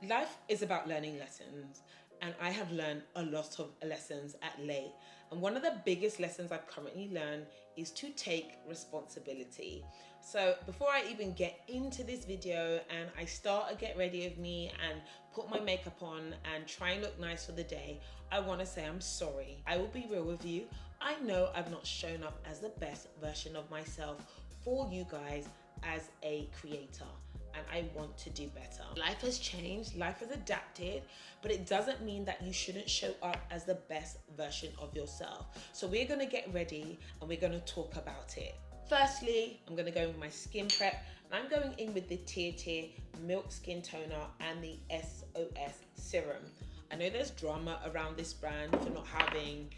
Life is about learning lessons, and I have learned a lot of lessons at late. And one of the biggest lessons I've currently learned is to take responsibility. So before I even get into this video and I start a get ready of me and put my makeup on and try and look nice for the day, I want to say I'm sorry. I will be real with you. I know I've not shown up as the best version of myself for you guys as a creator, and I want to do better. Life has changed, life has adapted, but it doesn't mean that you shouldn't show up as the best version of yourself. So we're gonna get ready and we're gonna talk about it. Firstly, I'm gonna go with my skin prep, and I'm going in with the Tear Milk Skin Toner and the SOS Serum. I know there's drama around this brand for not having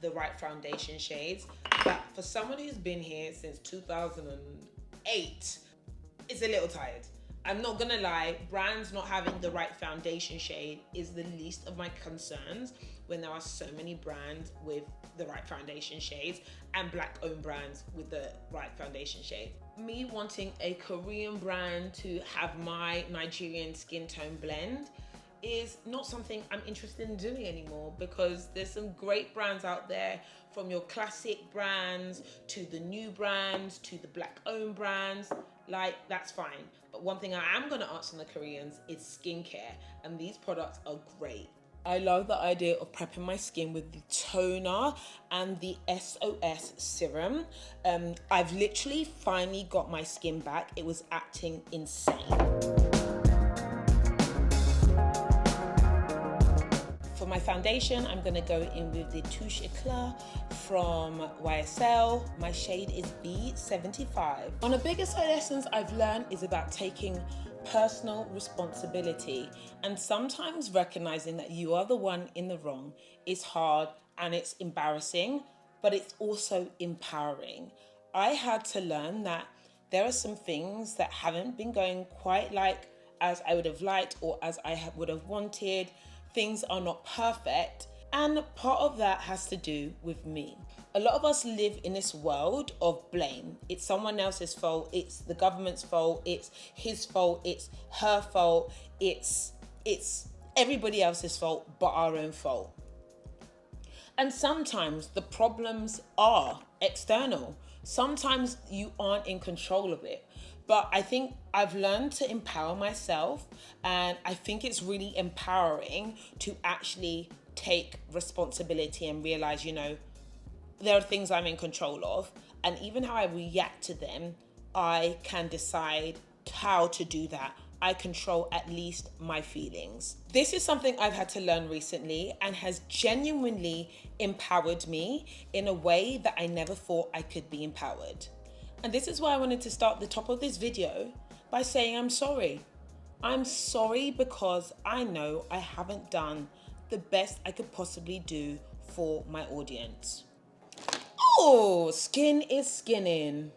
the right foundation shades, but for someone who's been here since 2008, it's a little tired. I'm not gonna lie, brands not having the right foundation shade is the least of my concerns when there are so many brands with the right foundation shades and black owned brands with the right foundation shade. Me wanting a Korean brand to have my Nigerian skin tone blend is not something I'm interested in doing anymore, because there's some great brands out there, from your classic brands to the new brands to the black owned brands. Like, that's fine. But one thing I am gonna ask from the Koreans is skincare, and these products are great. I love the idea of prepping my skin with the toner and the SOS serum. I've literally finally got my skin back. It was acting insane. For my foundation, I'm gonna go in with the Touche Eclat from YSL. My shade is B75. One of the biggest lessons I've learned is about taking personal responsibility, and sometimes recognizing that you are the one in the wrong is hard and it's embarrassing, but it's also empowering. I had to learn that there are some things that haven't been going quite like as I would have liked or as I would have wanted. Things are not perfect, and part of that has to do with me. A lot of us live in this world of blame. It's someone else's fault, it's the government's fault, it's his fault, it's her fault, it's everybody else's fault but our own fault. And sometimes the problems are external. Sometimes you aren't in control of it. But I think I've learned to empower myself, and I think it's really empowering to actually take responsibility and realize, there are things I'm in control of, and even how I react to them, I can decide how to do that. I control at least my feelings. This is something I've had to learn recently and has genuinely empowered me in a way that I never thought I could be empowered. And this is why I wanted to start the top of this video by saying I'm sorry. I'm sorry because I know I haven't done the best I could possibly do for my audience. Oh, skin is skinning.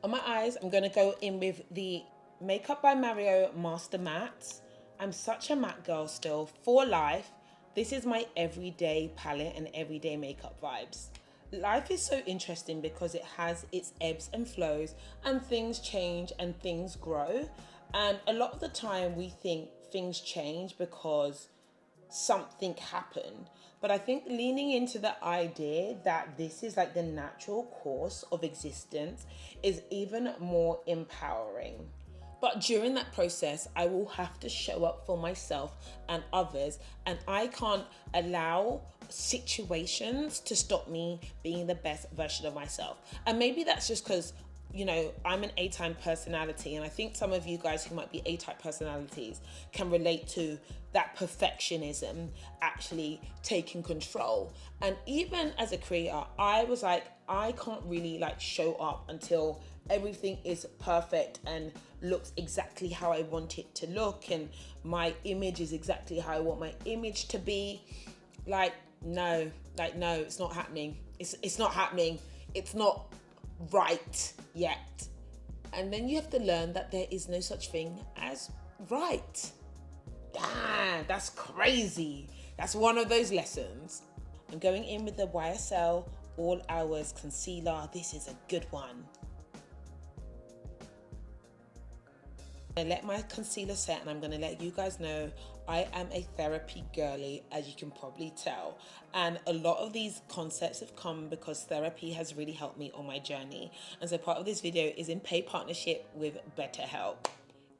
On my eyes, I'm gonna go in with the Makeup by Mario Master Matte. I'm such a matte girl still, for life. This is my everyday palette and everyday makeup vibes. Life is so interesting because it has its ebbs and flows, and things change and things grow. And a lot of the time we think things change because something happened. But I think leaning into the idea that this is like the natural course of existence is even more empowering. But during that process, I will have to show up for myself and others, and I can't allow situations to stop me being the best version of myself. And maybe that's just because, I'm an A-type personality, and I think some of you guys who might be A-type personalities can relate to that perfectionism actually taking control. And even as a creator, I was like, I can't really show up until everything is perfect and looks exactly how I want it to look, and my image is exactly how I want my image to be. No, it's not happening. It's not happening. It's not right yet. And then you have to learn that there is no such thing as right. Damn, that's crazy. That's one of those lessons. I'm going in with the YSL All Hours Concealer. This is a good one. I let my concealer set and I'm going to let you guys know I am a therapy girly, as you can probably tell. And a lot of these concepts have come because therapy has really helped me on my journey. And so part of this video is in paid partnership with BetterHelp.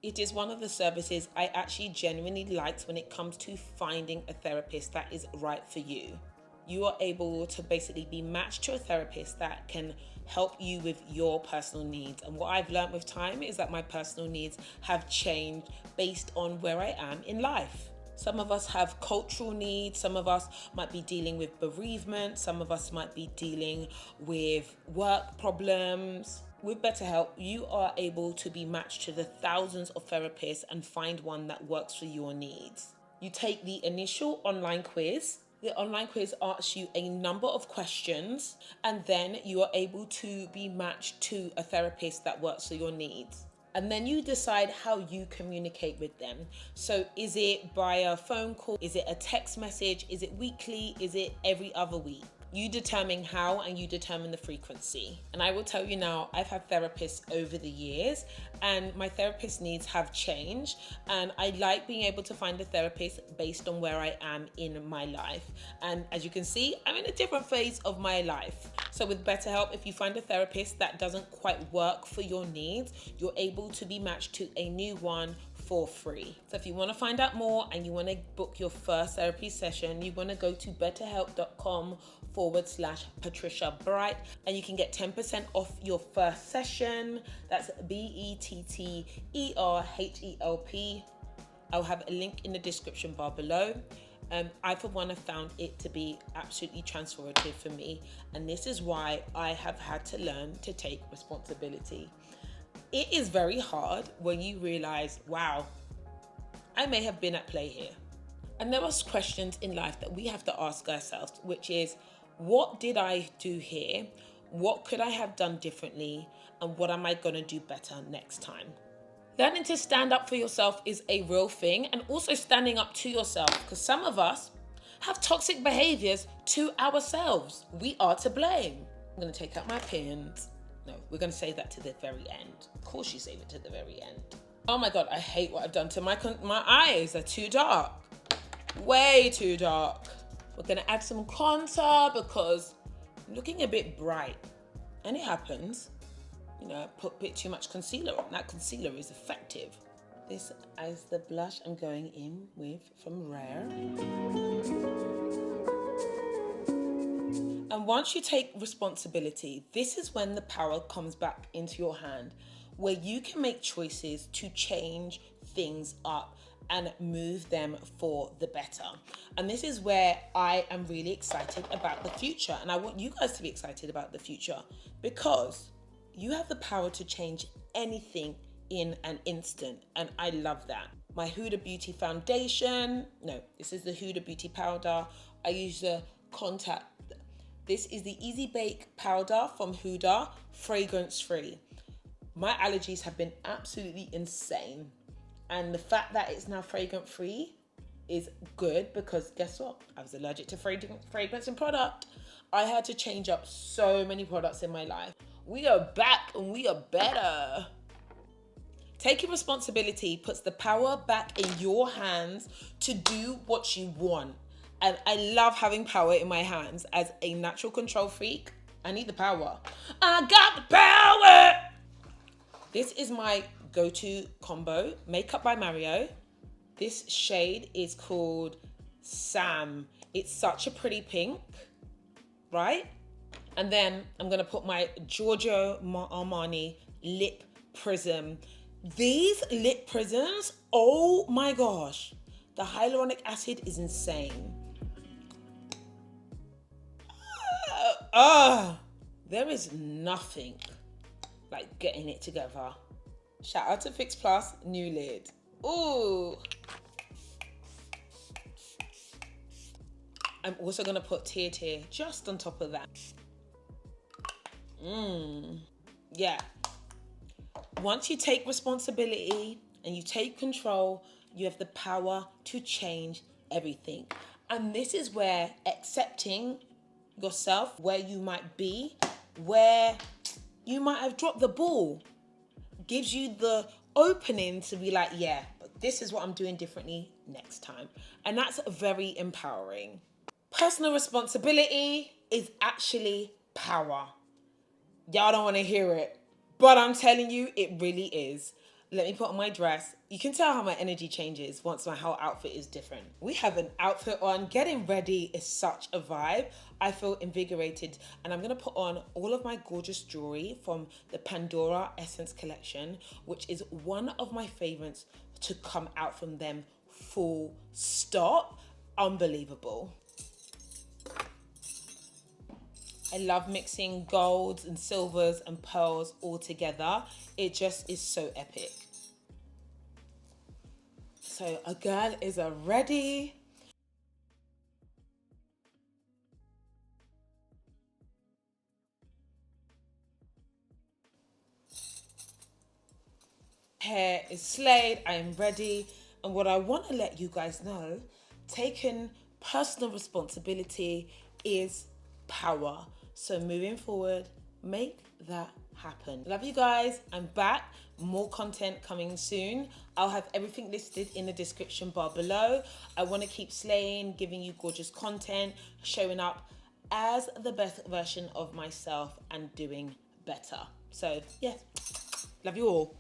It is one of the services I actually genuinely liked when it comes to finding a therapist that is right for you. You are able to basically be matched to a therapist that can help you with your personal needs. And what I've learned with time is that my personal needs have changed based on where I am in life. Some of us have cultural needs, some of us might be dealing with bereavement, some of us might be dealing with work problems. With BetterHelp, you are able to be matched to the thousands of therapists and find one that works for your needs. You take the initial online quiz. The online quiz asks you a number of questions, and then you are able to be matched to a therapist that works for your needs. And then you decide how you communicate with them. So is it by a phone call? Is it a text message? Is it weekly? Is it every other week? You determine how and you determine the frequency. And I will tell you now, I've had therapists over the years and my therapist needs have changed. And I like being able to find a therapist based on where I am in my life. And as you can see, I'm in a different phase of my life. So with BetterHelp, if you find a therapist that doesn't quite work for your needs, you're able to be matched to a new one for free. So if you want to find out more and you want to book your first therapy session, you want to go to betterhelp.com/Patricia Bright and you can get 10% off your first session. That's BetterHelp. I'll have a link in the description bar below. I, for one, have found it to be absolutely transformative for me. And this is why I have had to learn to take responsibility. It is very hard when you realize, wow, I may have been at play here. And there are questions in life that we have to ask ourselves, which is, what did I do here? What could I have done differently? And what am I going to do better next time? Learning to stand up for yourself is a real thing, and also standing up to yourself, because some of us have toxic behaviors to ourselves. We are to blame. I'm going to take out my pins. No, we're going to save that to the very end. Of course you save it to the very end. Oh my God, I hate what I've done to my eyes. They're too dark. Way too dark. We're going to add some contour because I'm looking a bit bright. And it happens. You know, I put a bit too much concealer on. That concealer is effective. This is the blush I'm going in with from Rare. And once you take responsibility, this is when the power comes back into your hand, where you can make choices to change things up and move them for the better. And this is where I am really excited about the future. And I want you guys to be excited about the future because you have the power to change anything in an instant. And I love that. My Huda Beauty foundation. No, this is the Huda Beauty powder. I use the contact. This is the Easy Bake powder from Huda, fragrance free. My allergies have been absolutely insane. And the fact that it's now fragrance free is good because guess what? I was allergic to fragrance and product. I had to change up so many products in my life. We are back and we are better. Taking responsibility puts the power back in your hands to do what you want. And I love having power in my hands. As a natural control freak, I need the power. I got the power! This is my go-to combo, Makeup by Mario. This shade is called Sam. It's such a pretty pink, right? And then I'm gonna put my Giorgio Armani Lip Prism. These lip prisms, oh my gosh. The hyaluronic acid is insane. There is nothing like getting it together. Shout out to Fix Plus, new lid. Ooh. I'm also gonna put Tear just on top of that. Yeah. Once you take responsibility and you take control, you have the power to change everything. And this is where accepting yourself, where you might be, where you might have dropped the ball, gives you the opening to be like, yeah, but this is what I'm doing differently next time. And that's very empowering. Personal responsibility is actually power. Y'all don't want to hear it, but I'm telling you, it really is. Let me put on my dress. You can tell how my energy changes once my whole outfit is different. We have an outfit on. Getting ready is such a vibe. I feel invigorated, and I'm going to put on all of my gorgeous jewelry from the Pandora Essence collection, which is one of my favorites to come out from them, full stop. Unbelievable. I love mixing golds and silvers and pearls all together. It just is so epic. So a girl is ready. Hair is slayed, I am ready. And what I want to let you guys know, taking personal responsibility is power. So moving forward, make that happen. Love you guys. I'm back. More content coming soon. I'll have everything listed in the description bar below. I want to keep slaying, giving you gorgeous content, showing up as the best version of myself and doing better. So yes, love you all.